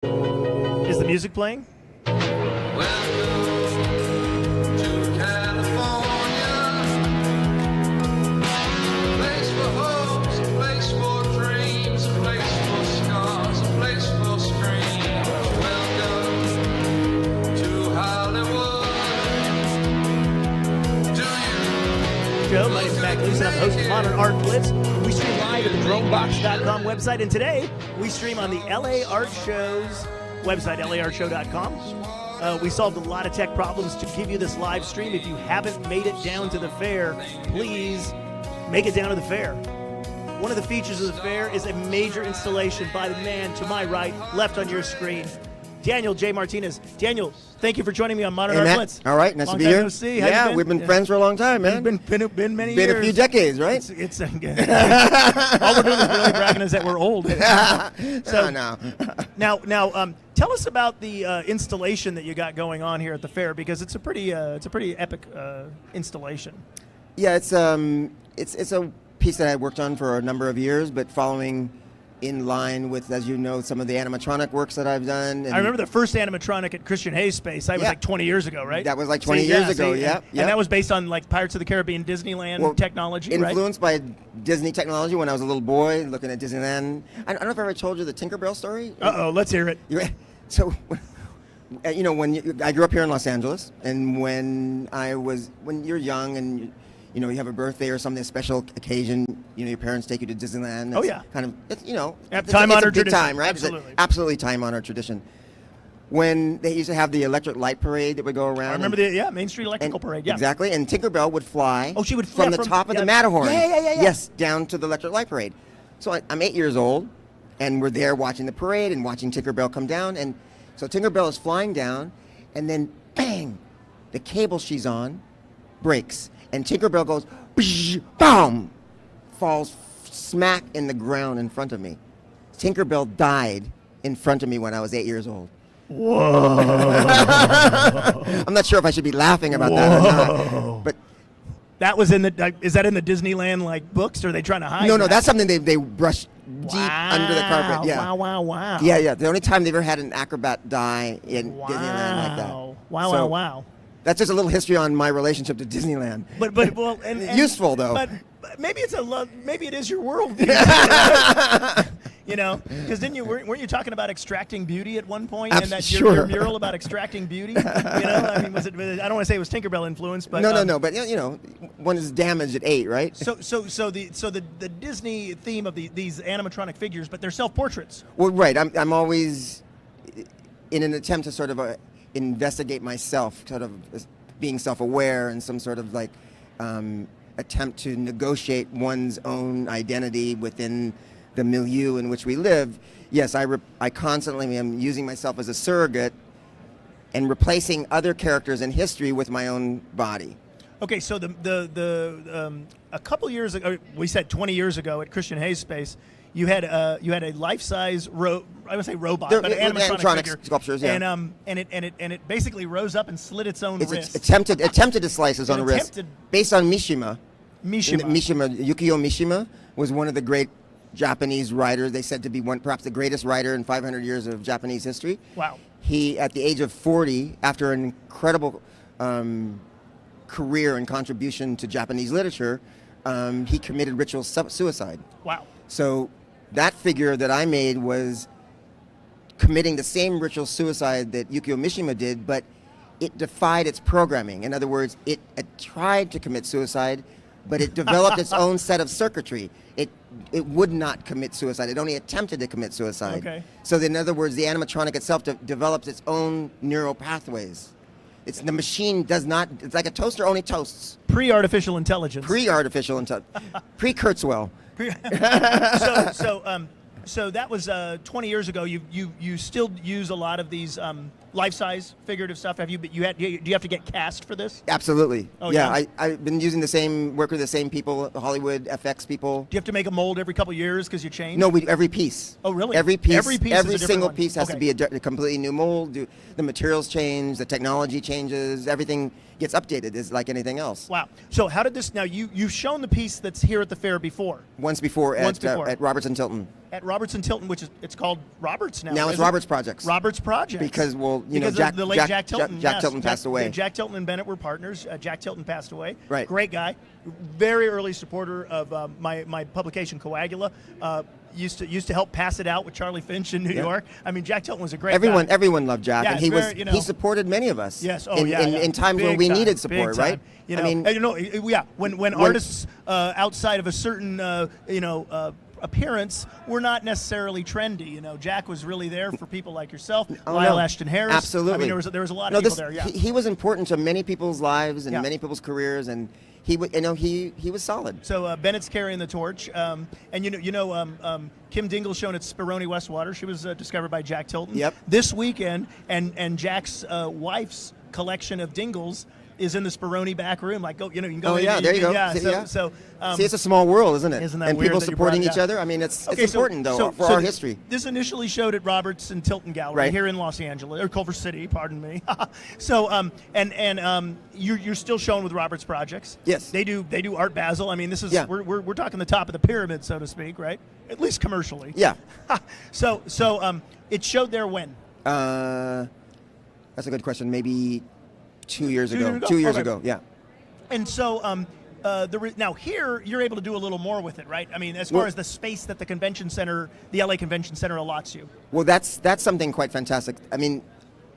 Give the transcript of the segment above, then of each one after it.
Is the music playing? My name is Matt Gleason. I'm the host of Modern Art Blitz. We stream live at the Dromebox.com website, and today we stream on the LA Art Show's website, lartshow.com. We solved a lot of tech problems to give you this live stream. If you haven't made it down to the fair, please make it down to the fair. One of the features of the fair is a major installation by the man to my right, left on your screen, Daniel J. Martinez. Daniel, thank you for joining me on Modern Art Blitz. All right, nice to be here. Yeah, we've been friends for a long time, man. Been many years. Been a few decades, right? It's all we're doing is really bragging is that we're old. So now, tell us about the installation that you got going on here at the fair, because it's a pretty epic installation. Yeah, it's a piece that I worked on for a number of years, but following in line with, as you know, some of the animatronic works that I've done. I remember the first animatronic at Christian Hayes Space. That was like 20 years ago, right? That was like 20 years ago, yeah. And that was based on like Pirates of the Caribbean Disneyland technology, right? Influenced by Disney technology when I was a little boy looking at Disneyland. I don't know if I ever told you the Tinkerbell story. Uh-oh, let's hear it. So, you know, I grew up here in Los Angeles, and when you're young and you have a birthday or something, a special occasion, your parents take you to Disneyland. Oh, yeah. Kind of, it's time-honored tradition. Time, right? Absolutely. Absolutely time-honored tradition. When they used to have the electric light parade that would go around. I remember Main Street Electrical Parade, yeah. Exactly, and Tinkerbell would fly. Oh, she would fly from the top of the Matterhorn. Yeah. Yes, down to the electric light parade. So I'm 8 years old, and we're there watching the parade and watching Tinkerbell come down. And so Tinkerbell is flying down, and then bang, the cable she's on breaks. And Tinkerbell goes, boom, falls smack in the ground in front of me. Tinkerbell died in front of me when I was 8 years old. Whoa. I'm not sure if I should be laughing about that or not. But that was is that in the Disneyland like books, or are they trying to hide? No, that's something they brushed deep under the carpet. Yeah. Wow. Yeah. The only time they ever had an acrobat die in Disneyland like that. Wow. That's just a little history on my relationship to Disneyland. But and useful though. But maybe maybe it is your world. Because weren't you talking about extracting beauty at one point? And that your mural about extracting beauty? I mean, I don't want to say it was Tinkerbell influenced, but no. But one is damaged at 8, right? So the Disney theme of these animatronic figures, but they're self-portraits. Well, right. I'm always in an attempt to sort of investigate myself, sort of being self-aware and some sort of like attempt to negotiate one's own identity within the milieu in which we live. Yes, I constantly am using myself as a surrogate and replacing other characters in history with my own body. Okay, so a couple years ago, we said 20 years ago at Christian Hayes Space, you had a life-size I would say robot, but an animatronic figure, sculptures, yeah. And it basically rose up and slit its own wrist. Attempted to slice his own wrist, based on Mishima. Yukio Mishima was one of the great Japanese writers. They said to be perhaps the greatest writer in 500 years of Japanese history. Wow. He, at the age of 40, after an incredible career and contribution to Japanese literature, he committed ritual suicide. Wow. So that figure that I made was committing the same ritual suicide that Yukio Mishima did, but it defied its programming. In other words, it tried to commit suicide, but it developed its own set of circuitry. It would not commit suicide. It only attempted to commit suicide. Okay. So in other words, the animatronic itself develops its own neural pathways. The machine does not. It's like a toaster, only toasts. Pre-artificial intelligence. Pre-artificial intelligence. Pre-Kurzweil. So that was 20 years ago. You still use a lot of these life-size figurative stuff? Do you have to get cast for this? Absolutely. Oh, yeah. I've been using work with the same people, Hollywood FX people. Do you have to make a mold every couple years because you change? No, every piece. Oh, really? Every piece. Every single one. piece has to be a completely new mold. The materials change, the technology changes, everything gets updated. It's like anything else. Wow. So how did this? Now you've shown the piece that's here at the fair before. Once before at Roberts and Tilton. At Roberts and Tilton, it's called Roberts now. Now it's Roberts Projects. Roberts Projects. Because the late Jack Tilton. Jack Tilton passed away. Jack Tilton and Bennett were partners. Jack Tilton passed away. Right. Great guy. Very early supporter of my publication Coagula. Used to help pass it out with Charlie Finch in New York. I mean, Jack Tilton was a great guy. Everyone loved Jack, Yeah, and he supported many of us. Yes. In times when we needed support, right? When artists outside of a certain appearance were not necessarily trendy. Jack was really there for people like yourself, Lyle Ashton Harris. Absolutely. I mean, there was a lot of people there. Yeah. He was important to many people's lives and many people's careers, and he was solid. So Bennett's carrying the torch, and Kim Dingle's shown at Speroni Westwater. She was discovered by Jack Tilton. Yep. This weekend, and Jack's wife's collection of Dingles is in the Speroni back room. Like, you can go. Oh, in, yeah, there you go. Yeah. See, it's a small world, isn't it? Isn't that and weird people that you supporting brought each it other. I mean, it's important for our history. This initially showed at Roberts and Tilton Gallery here in Los Angeles, or Culver City, pardon me. So, you're still shown with Roberts Projects. Yes. They do Art Basel. I mean, this is we're talking the top of the pyramid, so to speak, right? At least commercially. Yeah. So it showed there when? That's a good question. Maybe 2 years ago. 2 2 years ago. Yeah. And so, now here you're able to do a little more with it, right? I mean, as far as the space that the LA Convention Center allots you. Well, that's something quite fantastic. I mean,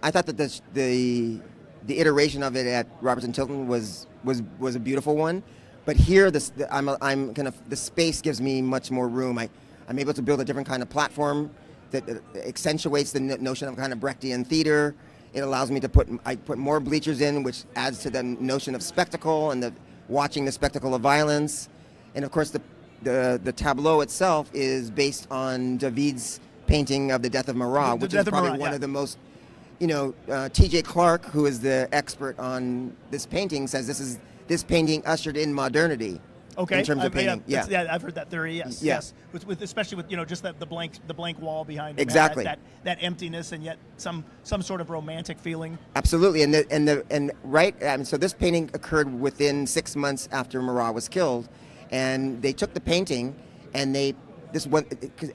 I thought that the iteration of it at Roberts and Tilton was a beautiful one, but here the space gives me much more room. I'm able to build a different kind of platform that accentuates the notion of kind of Brechtian theater. It allows me to put more bleachers in, which adds to the notion of spectacle and watching the spectacle of violence. And of course, the tableau itself is based on David's painting of the Death of Marat, which is probably one of the most. T.J. Clark, who is the expert on this painting, says this painting ushered in modernity. Okay. In terms of painting, I've heard that theory. Yes, yes. With especially with just the blank wall behind it. Exactly. That emptiness and yet some sort of romantic feeling. Absolutely, so this painting occurred within 6 months after Marat was killed, and they took the painting, and this one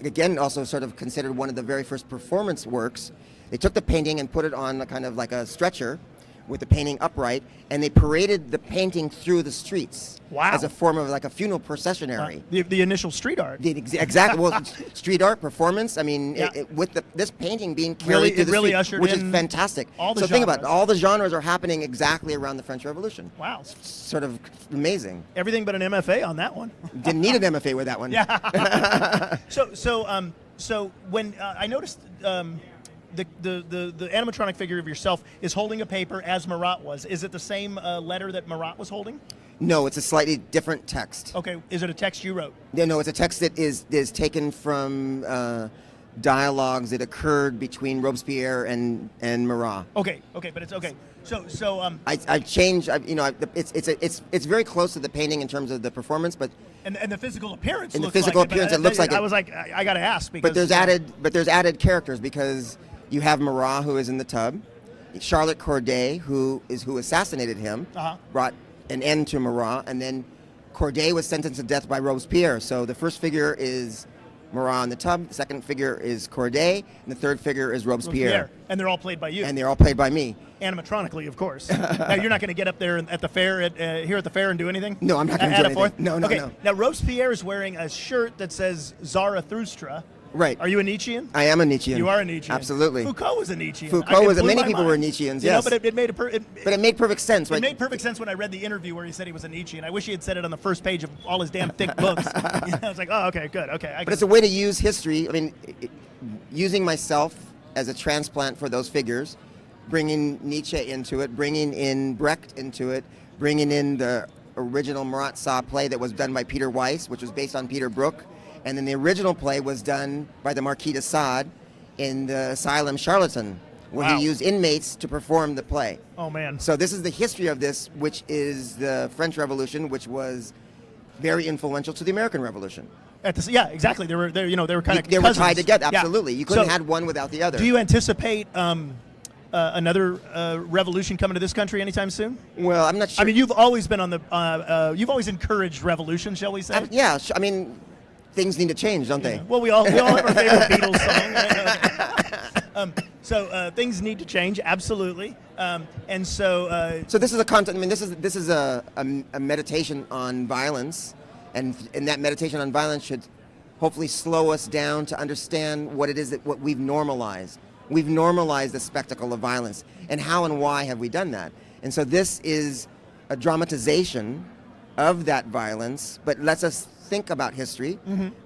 again also sort of considered one of the very first performance works. They took the painting and put it on kind of like a stretcher, with the painting upright, and they paraded the painting through the streets. Wow. As a form of like a funeral processionary. The initial street art. Exactly. Well, street art, performance. I mean, with this painting being carried through the street, ushered which in is fantastic. So think about it. All the genres are happening exactly around the French Revolution. Wow. It's sort of amazing. Everything but an MFA on that one. Didn't need an MFA with that one. Yeah. So when I noticed. The animatronic figure of yourself is holding a paper as Marat was. Is it the same letter that Marat was holding? No, it's a slightly different text. Okay, is it a text you wrote? No, it's a text that is taken from dialogues that occurred between Robespierre and Marat. Okay, but it's okay. So I've changed. It's very close to the painting in terms of the performance, but. And the physical appearance. And the physical appearance, it looks like it. I was like, I got to ask because. But there's added characters because. You have Marat, who is in the tub. Charlotte Corday, who assassinated him, brought an end to Marat, and then Corday was sentenced to death by Robespierre. So the first figure is Marat in the tub, the second figure is Corday, and the third figure is Robespierre. And they're all played by you. And they're all played by me. Animatronically, of course. Now, you're not going to get up there at the fair, here at the fair, and do anything? No, I'm not going to do anything. No. Now, Robespierre is wearing a shirt that says Zarathustra. Right. Are you a Nietzschean? I am a Nietzschean. You are a Nietzschean. Absolutely. Foucault was a Nietzschean. Many people were Nietzscheans, yes. But it made it made perfect sense, right? It made perfect sense when I read the interview where he said he was a Nietzschean. I wish he had said it on the first page of all his damn thick books. I was like, oh, okay, good, okay. But it's a way to use history. I mean, using myself as a transplant for those figures, bringing Nietzsche into it, bringing in Brecht into it, bringing in the original Marat play that was done by Peter Weiss, which was based on Peter Brook. And then the original play was done by the Marquis de Sade in the Asylum Charlatan. where Wow. he used inmates to perform the play. Oh man. So this is the history of this, which is the French Revolution, which was very influential to the American Revolution. Yeah, exactly. They were kind of They were tied together. Yeah. Absolutely, you couldn't So, have one without the other. Do you anticipate another revolution coming to this country anytime soon? Well, I'm not sure. I mean, you've always been on the. You've always encouraged revolution, shall we say? Yeah, I mean, things need to change, don't they? Well, we all have our favorite Beatles song. So things need to change, absolutely. And so. So this is a content. I mean, this is a meditation on violence, and that meditation on violence should hopefully slow us down to understand what it is what we've normalized. We've normalized the spectacle of violence, and how and why have we done that? And so this is a dramatization of that violence, but lets us think about history,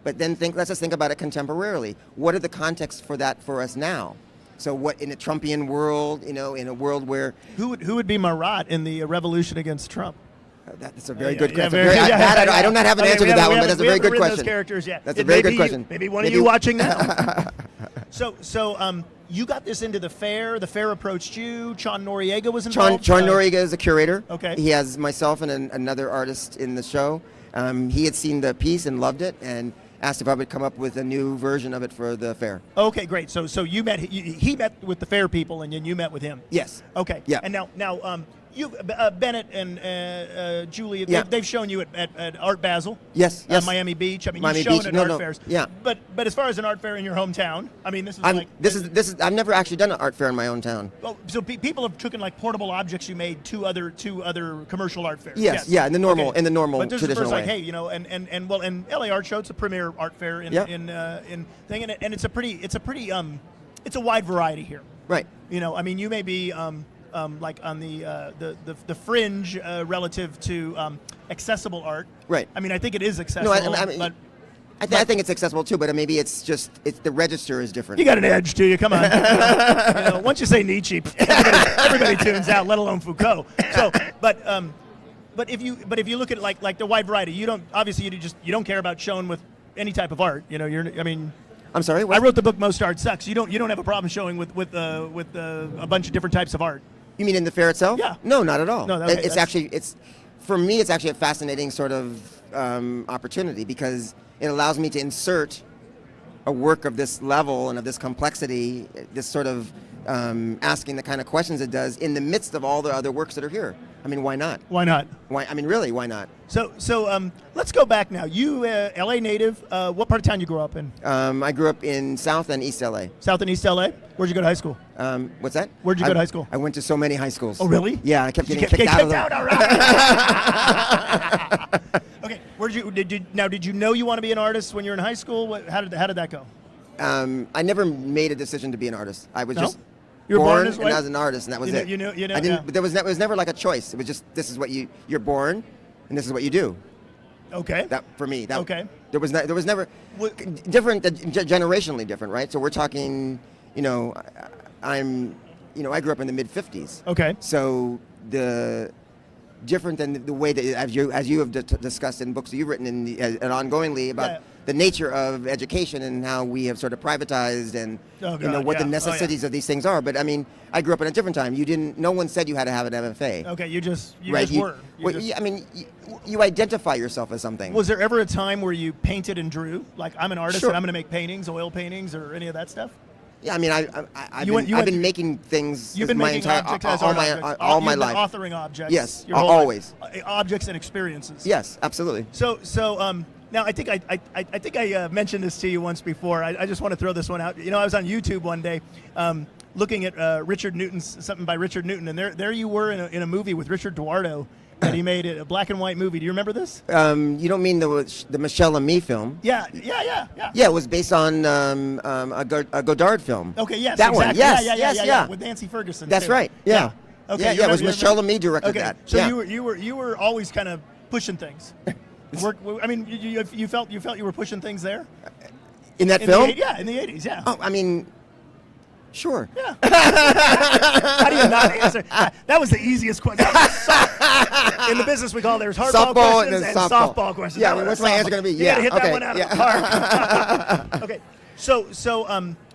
but then lets us think about it contemporarily. What are the contexts for that for us now? So what in a Trumpian world, in a world where who would be Marat in the revolution against Trump? That's a very good question. I do not have an answer to that one, but that's a very good question. Those characters, yeah. That's a very good question. Maybe one of you watching now. So you got this into the fair. The fair approached you. Chon Noriega was involved. Chon Noriega is a curator. Okay. He has myself and another artist in the show. He had seen the piece and loved it, and asked if I would come up with a new version of it for the fair. Okay, great. So you met. He met with the fair people, and then you met with him. Yes. Okay. Yeah. And now you Bennett and Julie, Yeah. they've shown you at Art Basel. Yes. Yes. Miami Beach. I mean, Miami you've shown Beach. at No, art no. fairs. Yeah. But as far as an art fair in your hometown, I mean, this is this is I've never actually done an art fair in my own town. Well, so people have taken like portable objects you made to other commercial art fairs. Yes. Yeah. In the normal Okay. traditional But this is the first, way. like, hey, and LA Art Show, it's a premier art fair in thing, and it's a pretty it's a wide variety here. Right. I mean, you may be like on the fringe relative to accessible art. Right. I mean, I think it is accessible. But I think it's accessible too, but maybe it's the register is different. you got an edge to you. Come on. Once you say Nietzsche, everybody tunes out, let alone Foucault. So, but if you look at like the wide variety, you don't care about showing with any type of art. I'm sorry. What? I wrote the book Most Art Sucks. You don't have a problem showing with a bunch of different types of art. You mean in the fair itself? Yeah. No, not at all. No, for me, it's actually a fascinating sort of opportunity, because it allows me to insert a work of this level and of this complexity, this sort of asking the kind of questions it does in the midst of all the other works that are here. I mean, why not? Why not? Why? I mean, really, why not? So let's go back now. You, LA native. What part of town you grew up in? I grew up in South and East LA. South and East LA. Where'd you go to high school? What's that? Where'd you go to high school? I went to so many high schools. Oh, really? Yeah, I kept getting kicked out of them. All right. Okay. Did you know you want to be an artist when you were in high school? How did that go? I never made a decision to be an artist. I was just you were born and I was an artist, and that was it. You know. I didn't. But it was never like a choice. It was just, this is what you're born, and this is what you do. Okay. That for me. Okay. There was never different, generationally different, right? So we're talking, I grew up in the mid '50s. Okay. So different than the way that as you have discussed in books that you've written and ongoingly about the nature of education and how we have sort of privatized and what the necessities of these things are. But I mean, I grew up in a different time. No one said you had to have an MFA. Okay, you just were. I mean, you identify yourself as something. Was there ever a time where you painted and drew? Like, I'm an artist, Sure. and I'm going to make paintings, oil paintings, or any of that stuff? Yeah, I mean, I've been making things. You've been making objects as art objects. all my life. Authoring objects. Yes, your whole always. Life. Objects and experiences. Yes, absolutely. So now I think I mentioned this to you once before. I just want to throw this one out. I was on YouTube one day, looking at Richard Newton's something by Richard Newton, and there you were in a movie with Richard Duardo that he made, a black and white movie. Do you remember this? You don't mean the Michelle and Me film? Yeah. Yeah, it was based on a Godard film. Okay, yes, that exactly. one. Yes, yeah, with Nancy Ferguson. That's too. right. Yeah. Okay. Yeah, it was Michelle and Me directed that. So yeah. you were always kind of pushing things. I mean, you felt you were pushing things there in that film. In the 80s. Yeah. Oh, I mean, sure. Yeah. How do you not answer? That was the easiest question. In the business we call there's hardball questions and softball questions. Yeah, what's my answer going to be? You got to hit that okay, one out of the park. Okay. So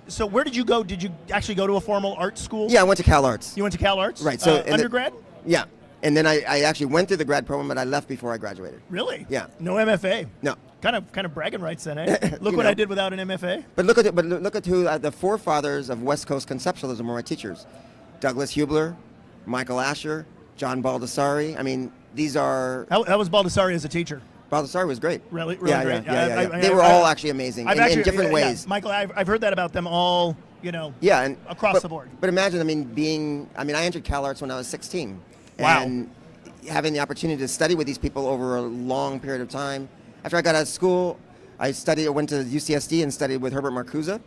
So where did you go? Did you actually go to a formal art school? Yeah, I went to Cal Arts. You went to Cal Arts? Right. So undergrad? Yeah. And then I actually went through the grad program, but I left before I graduated. Really? Yeah. No MFA? No. Kind of bragging rights then, eh? Look what I did without an MFA. But look at who the forefathers of West Coast conceptualism were my teachers: Douglas Hubler, Michael Asher, John Baldessari. I mean, these are. How was Baldessari as a teacher? Baldessari was great. Really great. Yeah. They were all actually amazing in different ways. Yeah. Michael, I've heard that about them all. Yeah, and across the board. But imagine, I entered Cal Arts when I was 16. Wow. And having the opportunity to study with these people over a long period of time. After I got out of school, I went to UCSD and studied with Herbert Marcuse.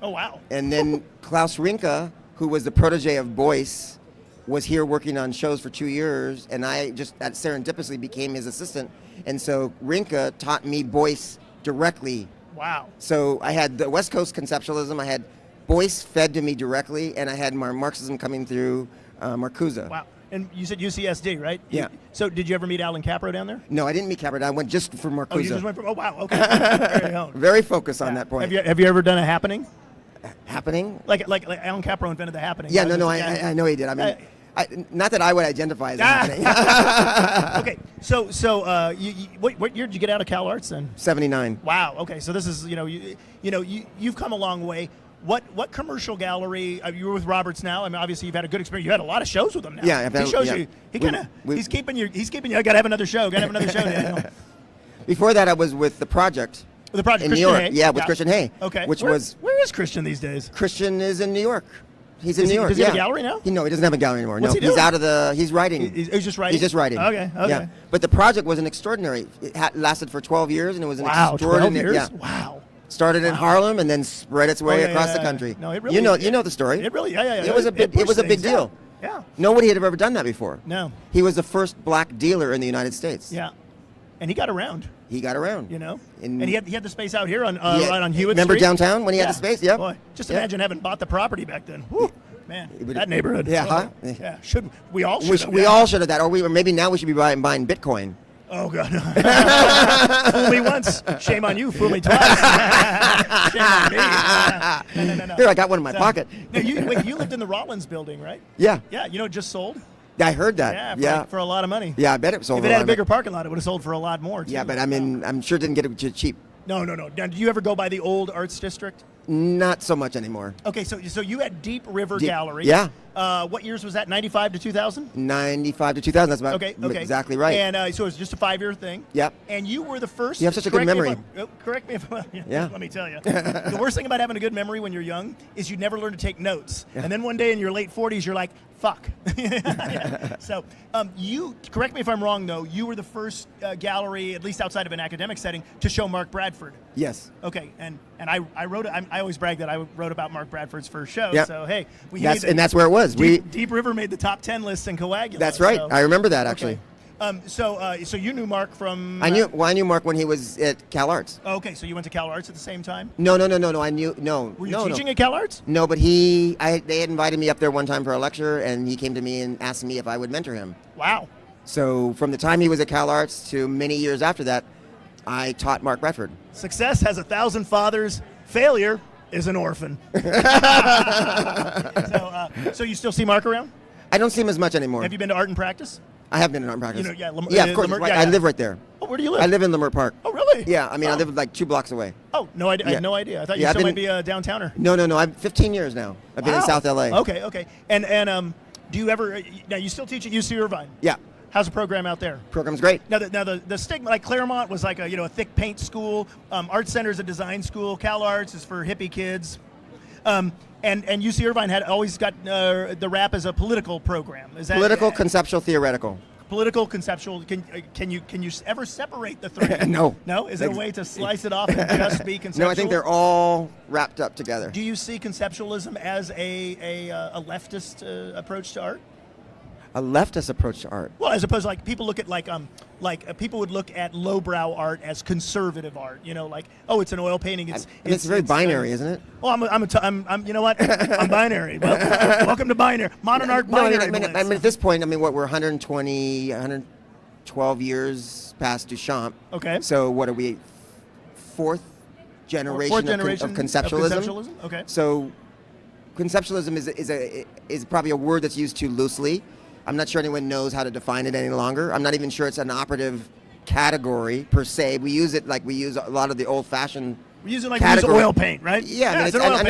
Oh, wow. And then Klaus Rinke, who was the protege of Beuys, was here working on shows for 2 years, and I just serendipitously became his assistant. And so Rinke taught me Beuys directly. Wow. So I had the West Coast conceptualism, I had Beuys fed to me directly, and I had Marxism coming through Marcuse. Wow. And you said UCSD, right? Yeah. So did you ever meet Alan Capro down there? No, I didn't meet Capro. I went just for Marcuse. Oh, you just went for, wow, okay. Very own. Very focused on that point. Have you ever done a happening? Happening? Like Alan Capro invented the happening. Yeah, I know he did. I mean, not that I would identify as a happening. Okay, so what year did you get out of Cal Arts then? 79. Wow. Okay, so this is you've come a long way. What commercial gallery? You were with Roberts now. I mean, obviously you've had a good experience. You had a lot of shows with him now. Yeah, he shows you. He kind of he's keeping you. I got to have another show. Got to have another show. Daniel. Before that, I was with the Project. The Project in Christian New York. Hay. Yeah, with Christian Hay. Okay. Where is Christian these days? Christian is in New York. He's in New York. Does he have a gallery now? No, he doesn't have a gallery anymore. What's he doing? He's out of the. He's writing. He's just writing. He's just writing. Okay. Yeah. But the project was an extraordinary. It lasted for 12 years, and it was an 12 extraordinary. years? Yeah. Wow. Started in Harlem and then spread its way across the country. No, it really. You know the story. It really. It was a big deal. Yeah. Nobody had ever done that before. No. He was the first black dealer in the United States. Yeah. And he got around. He got around. And he had the space out here on Hewitt Street. Remember downtown when he had the space? Yeah. Boy, just imagine having bought the property back then. Whew, man, that neighborhood. Yeah. Huh? Yeah. We all should. We all should have that, or maybe now we should be buying Bitcoin. Oh God! Fool me once, shame on you. Fool me twice, shame on me. No. Here, I got one in my pocket. No, you lived in the Rollins building, right? Yeah. Yeah, it just sold. I heard that. Yeah, for a lot of money. Yeah, I bet it sold. If it had a bigger parking lot, it would have sold for a lot more. Too. Yeah, but I'm sure it didn't get it cheap. No. Now, do you ever go by the old Arts District? Not so much anymore. Okay, so you had Deep River Gallery. Yeah. What years was that? 95 to 2000? 95 to 2000. That's about okay. exactly right. And so it was just a 5-year thing. Yep. And you were the first. You have such a good memory. Correct me if yeah. Let me tell you. The worst thing about having a good memory when you're young is you never learn to take notes. Yeah. And then one day in your late 40s, you're like, fuck. So you, correct me if I'm wrong, though, you were the first gallery, at least outside of an academic setting, to show Mark Bradford. Yes. Okay, and I wrote. I always brag that I wrote about Mark Bradford's first show. Yep. So hey, that's where it was. Deep River made the top 10 lists in Coagula. That's right. So. I remember that actually. Okay. So you knew Mark from. I knew Mark when he was at Cal Arts. Okay, so you went to Cal Arts at the same time. No. I knew no. Were you teaching at Cal Arts? No, but they had invited me up there one time for a lecture, and he came to me and asked me if I would mentor him. Wow. So from the time he was at Cal Arts to many years after that, I taught Mark Bradford. Success has 1,000 fathers. Failure is an orphan. So you still see Mark around? I don't see him as much anymore. Have you been to Art and Practice? I have been in Art and Practice. Of course. I live right there. Oh, where do you live? I live in Leimert Park. Oh, really? Yeah, I live like 2 blocks away. Oh, no idea. I had no idea. I thought you still might be a downtowner. No. I'm 15 years now. I've been in South LA. Okay. And do you ever? Now you still teach at UC Irvine? Yeah. How's the program out there? Program's great. Now the stigma, like Claremont was like a thick paint school. Art Center is a design school. Cal Arts is for hippie kids. And UC Irvine had always got the rap as a political program. Is that political, conceptual, theoretical? Political, conceptual. Can you ever separate the three? No. No? Is there a way to slice it off and just be conceptual? No, I think they're all wrapped up together. Do you see conceptualism as a leftist approach to art? A leftist approach to art. Well, as opposed to people look at people would look at lowbrow art as conservative art. It's an oil painting. It's very binary, isn't it? Oh, I'm you know what? I'm binary. Welcome to binary. Modern art binary. At this point, we're 112 years past Duchamp. Okay. So what are we? Fourth generation, Fourth generation of conceptualism. Okay. So conceptualism is probably a word that's used too loosely. I'm not sure anyone knows how to define it any longer. I'm not even sure it's an operative category per se. We use it like we use a lot of the old-fashioned. We use it like we use oil paint, right? Yeah, I mean, I'm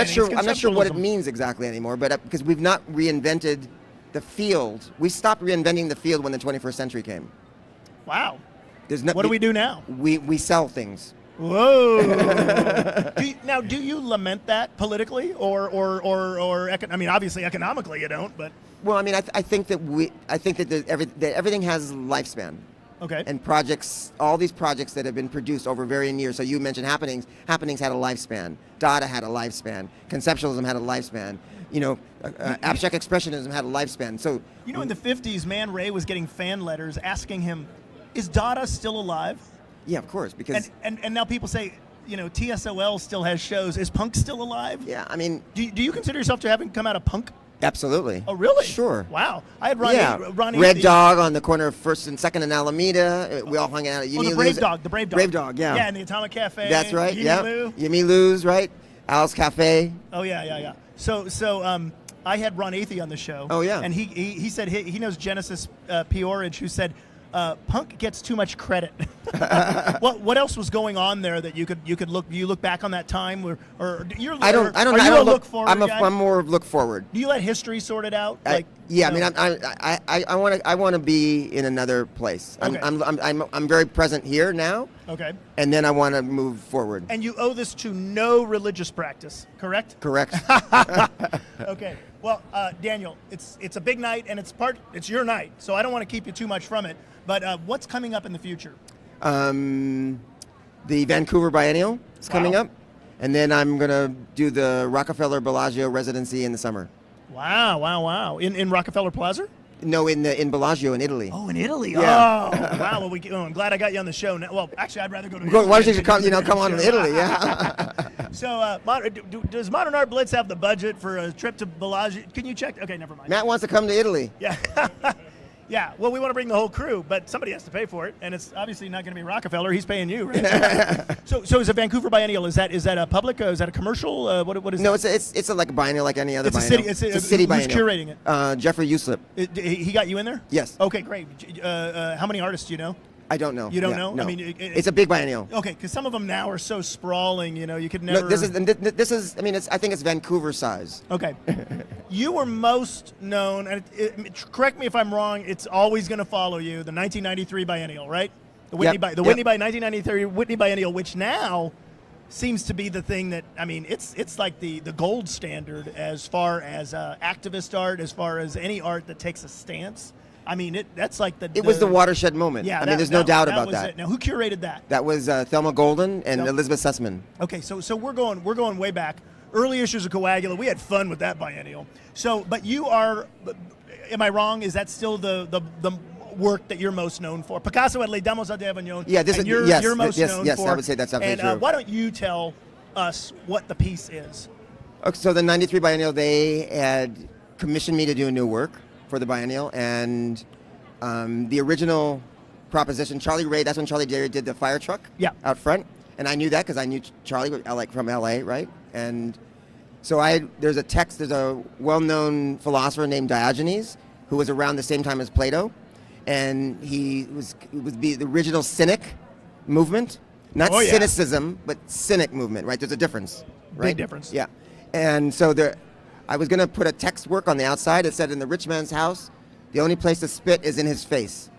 not sure what it means exactly anymore. But because we've not reinvented the field, we stopped reinventing the field when the 21st century came. Wow. What do we do now? We sell things. Whoa! Do you lament that politically, or I mean, obviously economically you don't, but well, I mean, I think that that everything has lifespan. Okay. And projects, all these projects that have been produced over varying years. So you mentioned Happenings. Happenings had a lifespan. Dada had a lifespan. Conceptualism had a lifespan. Abstract expressionism had a lifespan. So in the 50s, Man Ray was getting fan letters asking him, "Is Dada still alive?" Yeah, of course, because and now people say, TSOL still has shows. Is punk still alive? Yeah, I mean, do you consider yourself to having come out of punk? Absolutely. Oh, really? Sure. Wow. I had Ronnie. Red Dog on the corner of 1st and 2nd and Alameda. We all hung out at Yumi the Brave Dog. Brave Dog, yeah. Yeah, in the Atomic Cafe. That's right, yeah. Lou. Yumi Lou's, right? Al's Cafe. Oh, yeah. So I had Ron Athey on the show. Oh, yeah. And he said he knows Genesis Peorage, who said, punk gets too much credit. What else was going on there that you could look back on that time, or you're I don't look forward. I'm more look forward. Do you let history sort it out? I want to be in another place. Okay. I'm very present here now. Okay. And then I want to move forward. And you owe this to no religious practice, correct? Correct. Okay. Well, Daniel, it's a big night, and it's your night, so I don't want to keep you too much from it. But what's coming up in the future? The Vancouver Biennial is coming up, and then I'm gonna do the Rockefeller Bellagio residency in the summer. Wow! In Rockefeller Plaza? No, in Bellagio in Italy. Oh, in Italy. Yeah. Oh, wow. Well, I'm glad I got you on the show. Now, well, actually, I'd rather go to Italy. Why don't you come on to Italy? Yeah. So, does Modern Art Blitz have the budget for a trip to Bellagio? Can you check? Okay, never mind. Matt wants to come to Italy. Yeah. Yeah, well, we want to bring the whole crew, but somebody has to pay for it, and it's obviously not going to be Rockefeller. He's paying you, right? So is a Vancouver Biennial? Is that a public? Is that a commercial? What is? No, that? it's like a biennial like any other biennial. It's a city biennial. Who's curating it? Jeffrey Uslip. He got you in there? Yes. Okay, great. How many artists do you know? I don't know. You don't know? No. I mean, it's a big biennial. Okay, because some of them now are so sprawling. You could never. No, this is. I mean, I think it's Vancouver size. Okay. You were most known, and correct me if I'm wrong. It's always going to follow you. The 1993 biennial, right? The Whitney, Yep. Whitney by 1993 Whitney Biennial, which now seems to be the thing that it's like the gold standard as far as activist art, as far as any art that takes a stance. I mean, that's like It was the watershid moment. Yeah, there's no doubt about that. It. Now, who curated that? That was Thelma Golden and Elizabeth Sussman. Okay, so we're going way back. Early issues of Coagula. We had fun with that biennial. So, but you are, am I wrong? Is that still the work that you're most known for? Picasso at Les Dames à Avignon. Yeah, you're most known for. Yes, I would say that's absolutely true. Why don't you tell us what the piece is? Okay, so the 93 biennial, they had commissioned me to do a new work for the biennial, and the original proposition, Charlie Ray, that's when Charlie Ray did the fire truck out front, and I knew that because I knew Charlie from LA, right? And so there's a well-known philosopher named Diogenes who was around the same time as Plato, and he was the original cynic movement, not cynicism, but cynic movement, right? There's a difference, right? Big difference. Yeah, and so I was going to put a text work on the outside. It said, "In the rich man's house, the only place to spit is in his face."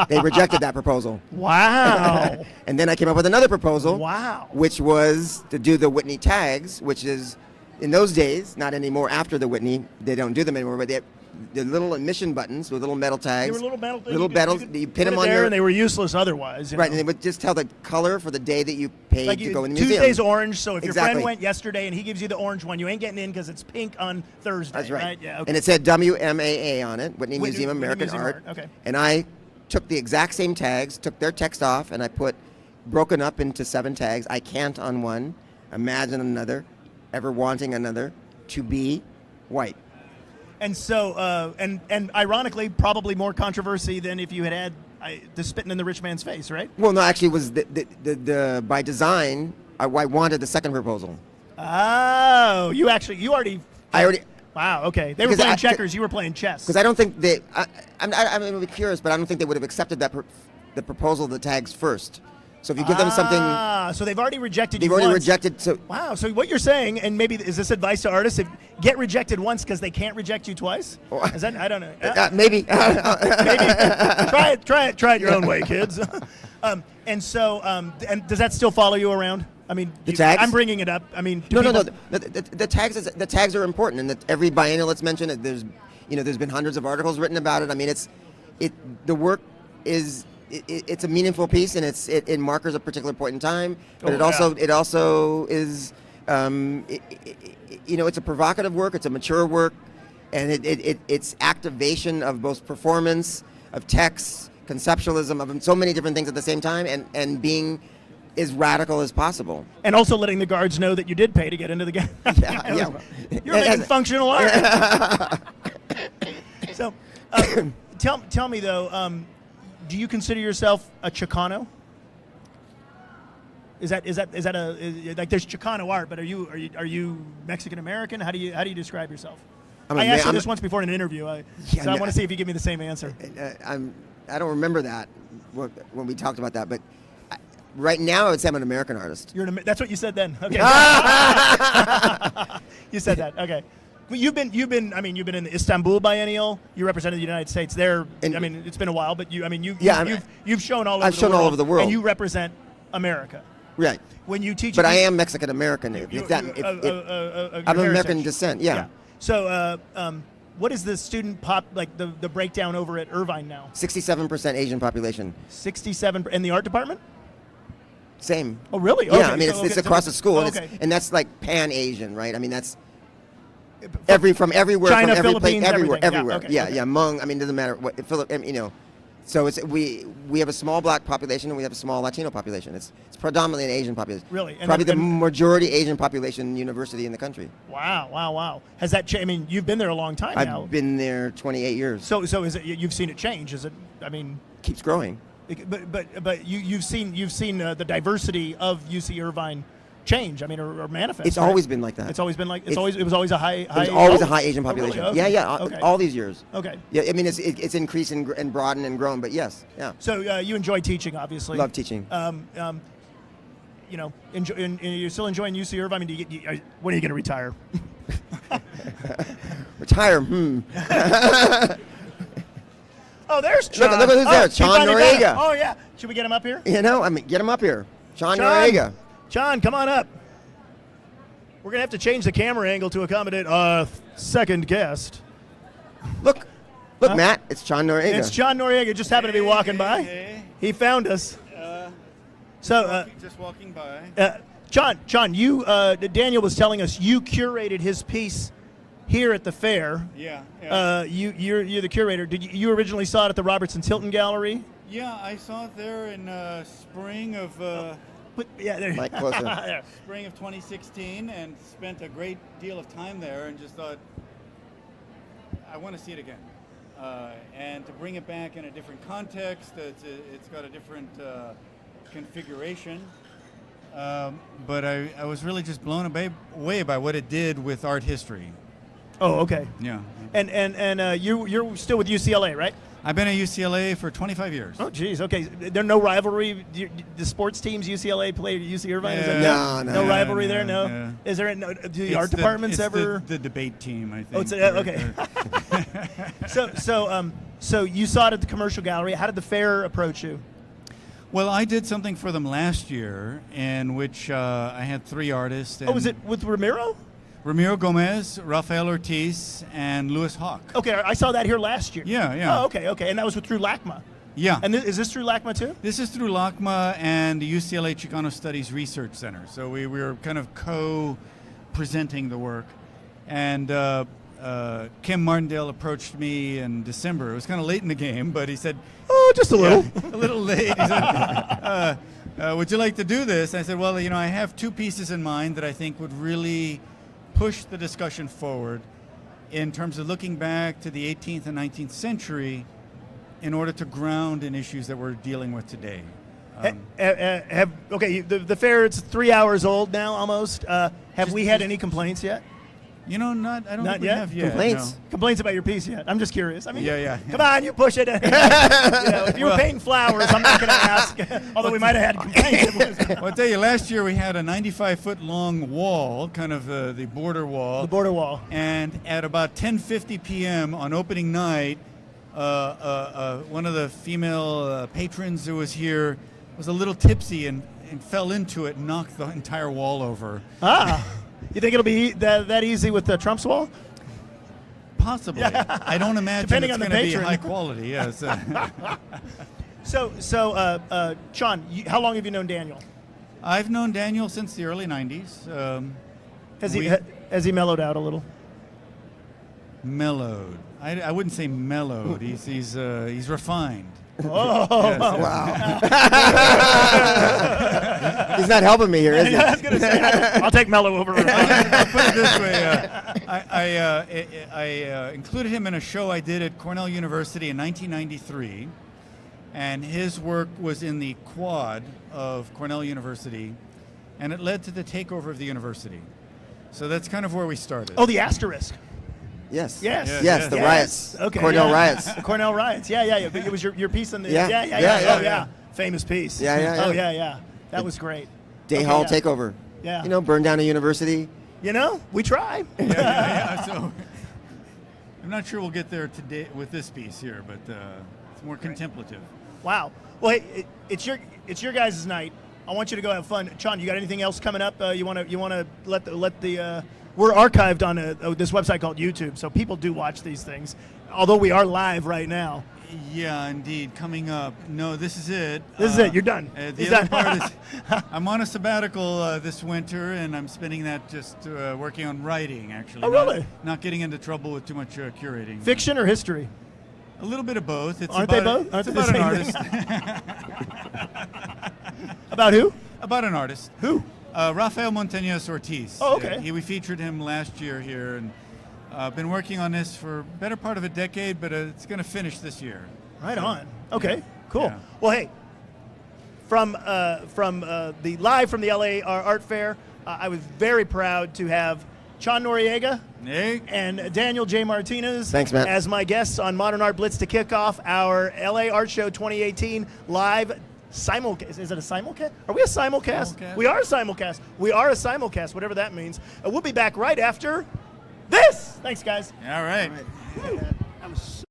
They rejected that proposal. Wow. And then I came up with another proposal. Wow. Which was to do the Whitney tags, which is, in those days, not anymore after the Whitney, they don't do them anymore, but the little emission buttons with little metal tags. They were little metal things. Little metals. You pin them on there, and they were useless otherwise. Right, and they would just tell the color for the day that you paid to go in the museum. Tuesday's orange, so if your friend went yesterday and he gives you the orange one, you ain't getting in because it's pink on Thursday. That's right. Yeah, okay. And it said WMAA on it, Whitney Museum of American Art. Okay. And I took the exact same tags, took their text off, and I put broken up into 7 tags. I can't on one, imagine another, ever wanting another, to be white. And so, and ironically, probably more controversy than if you had the spitting in the rich man's face, right? Well, no, actually, it was the by design. I wanted the second proposal. Oh, you already. I already. Wow. Okay. They were Because playing checkers. You were playing chess. Because I don't think they. I'm a little bit curious, but I don't think they would have accepted the proposal of the tags first. So if you give them something. So they've already rejected They've you already once. rejected. So wow. So what you're saying, and maybe is this advice to artists? If get rejected once because they can't reject you twice. Is that? I don't know. maybe. Maybe. Try it your own way, kids. And does that still follow you around? I mean, the tags? I'm bringing it up. I mean, No. The tags are important, and every biennial that's mentioned, there's been hundreds of articles written about it. I mean, the work is. It's a meaningful piece, and it markers a particular point in time. But it also is, it's a provocative work. It's a mature work, and it's activation of both performance, of text, conceptualism, of so many different things at the same time, and being as radical as possible. And also letting the guards know that you did pay to get into the game. Yeah. You're making functional art. So, tell me though. Do you consider yourself a Chicano? Is that like there's Chicano art, but are you Mexican American? How do you describe yourself? I asked you this once before in an interview, so I want to see if you give me the same answer. I don't remember that when we talked about that, but right now I would say I'm an American artist. That's what you said then. Okay. You said that. Okay. Well, you've been in the Istanbul Biennial. You represented the United States there. It's been a while, but you've shown all over. I've shown all over the world, and you represent America. Right. When you teach, but I am Mexican American. I'm of American descent. Yeah. So, what is the student the breakdown over at Irvine now? 67% Asian population. 67 in the art department. Same. Oh, really? Yeah. Okay. I mean, it's across the school, and that's like Pan-Asian, right? I mean, that's. From everywhere, China, from every Philippines, place, everywhere. Yeah, Okay, Hmong. I mean, it doesn't matter what. So we have a small black population and we have a small Latino population. It's predominantly an Asian population. Really, probably the majority Asian population university in the country. Wow. Has that changed? I mean, you've been there a long time now. I've been there 28 years. So is it? You've seen it change? Is it? I mean, keeps growing. But you've seen the diversity of UC Irvine change. I mean, or manifest. It's always been like that. It's always been like it was always a high. It was always a high Asian population. Oh, really? Yeah. Okay. All these years. Okay. Yeah, I mean it's increased and broadened and grown, but yes, yeah. So you enjoy teaching, obviously. Love teaching. You're still enjoying UC Irvine. I mean, when are you going to retire? Retire? Oh, there's Chon. Look who's there. Chon Noriega. Oh yeah. Should we get him up here? Get him up here. Chon Noriega. Chon, come on up. We're going to have to change the camera angle to accommodate our second guest. Look, Matt, it's Chon Noriega. It's Chon Noriega. Just happened to be walking by. Hey. He found us. Just walking by. Chon, you Daniel was telling us you curated his piece here at the fair. Yeah. You're the curator. Did you originally saw it at the Robertson Tilton Gallery? Yeah, I saw it there in spring of Mike, closer. spring of 2016, and spent a great deal of time there, and just thought I want to see it again, and to bring it back in a different context. It's got a different configuration. But I was really just blown away by what it did with art history. Oh, okay. Yeah. And you're still with UCLA, right? I've been at UCLA for 25 years. Oh, geez. Okay. There's no rivalry. The sports teams UCLA play at UC Irvine. No rivalry there. No. Yeah. Is there? No, do the art departments ever? The debate team, I think. Oh, it's okay. So you saw it at the Commercial Gallery. How did the fair approach you? Well, I did something for them last year, in which I had 3 artists. Was it with Ramiro? Ramiro Gomez, Rafael Ortiz, and Louis Hawk. Okay, I saw that here last year. Yeah. Oh, okay. And that was through LACMA. Yeah. And is this through LACMA too? This is through LACMA and the UCLA Chicano Studies Research Center. So we were kind of co-presenting the work. And Kim Martindale approached me in December. It was kind of late in the game, but he said, "Oh, just a little." Yeah, a little late. He said, would you like to do this? I said, well, I have 2 pieces in mind that I think would really push the discussion forward in terms of looking back to the 18th and 19th century in order to ground in issues that we're dealing with today. The fair, it's 3 hours old now almost. Have we had any complaints yet? You know, I don't Not think we yet? have yet. Complaints? No. Complaints about your piece yet? I'm just curious. I mean, Yeah. Come on, you push it. If you were painting flowers, I'm not going to ask. Although we might have had complaints. Well, I'll tell you, last year we had a 95-foot long wall, kind of the border wall. The border wall. And at about 10:50 p.m. on opening night, one of the female patrons who was here was a little tipsy and fell into it and knocked the entire wall over. You think it'll be that easy with the Trump's wall? Possibly. I don't imagine Depending it's on the going to be patron. high quality. Yes. So, Sean, how long have you known Daniel? I've known Daniel since the early 90s. Has he mellowed out a little? Mellowed. I wouldn't say mellowed. He's refined. Oh, Yes. Wow. He's not helping me here, is he? I was gonna say, I'll take mellow over. I'll put it this way. I included him in a show I did at Cornell University in 1993, and his work was in the quad of Cornell University, and it led to the takeover of the university. So that's kind of where we started. Oh, the asterisk. Yes. Yes. Yes, the Yes. riots. Okay. Cornell riots. The Cornell riots. Yeah. But it was your piece in the. Yeah. Yeah. Yeah. Oh, yeah. Famous piece. Yeah. Oh, yeah. That was great. Day Okay, Hall yeah. takeover. Yeah. You know, burn down a university. You know, we try. So I'm not sure we'll get there today with this piece here, but it's more contemplative. Wow. Well, hey, it's your guys' night. I want you to go have fun. Chon, you got anything else coming up? You want to let the we're archived on this website called YouTube, so people do watch these things. Although we are live right now. Yeah, indeed. Coming up. No, this is it. This is it. You're done. The He's other done. part is I'm on a sabbatical this winter, and I'm spending that just working on writing, actually. Oh, really? Not getting into trouble with too much curating. Fiction or history? A little bit of both. It's Aren't they about both? Aren't It's they the about an same artist. About who? About an artist. Who? Rafael Montañez Ortiz. Oh, okay. We featured him last year here, and been working on this for better part of a decade, but it's going to finish this year. Right on. Okay, cool. Yeah. Well, hey, from the live from the LA Art Fair, I was very proud to have Chon Noriega Hey. and Daniel J. Martinez Thanks, Matt. as my guests on Modern Art Blitz to kick off our LA Art Show 2018 live simulcast. Is it a simulcast? Are we a simulcast? Simulcast. We are a simulcast. We are a simulcast, whatever that means. We'll be back right after this. Thanks, guys. All right. That was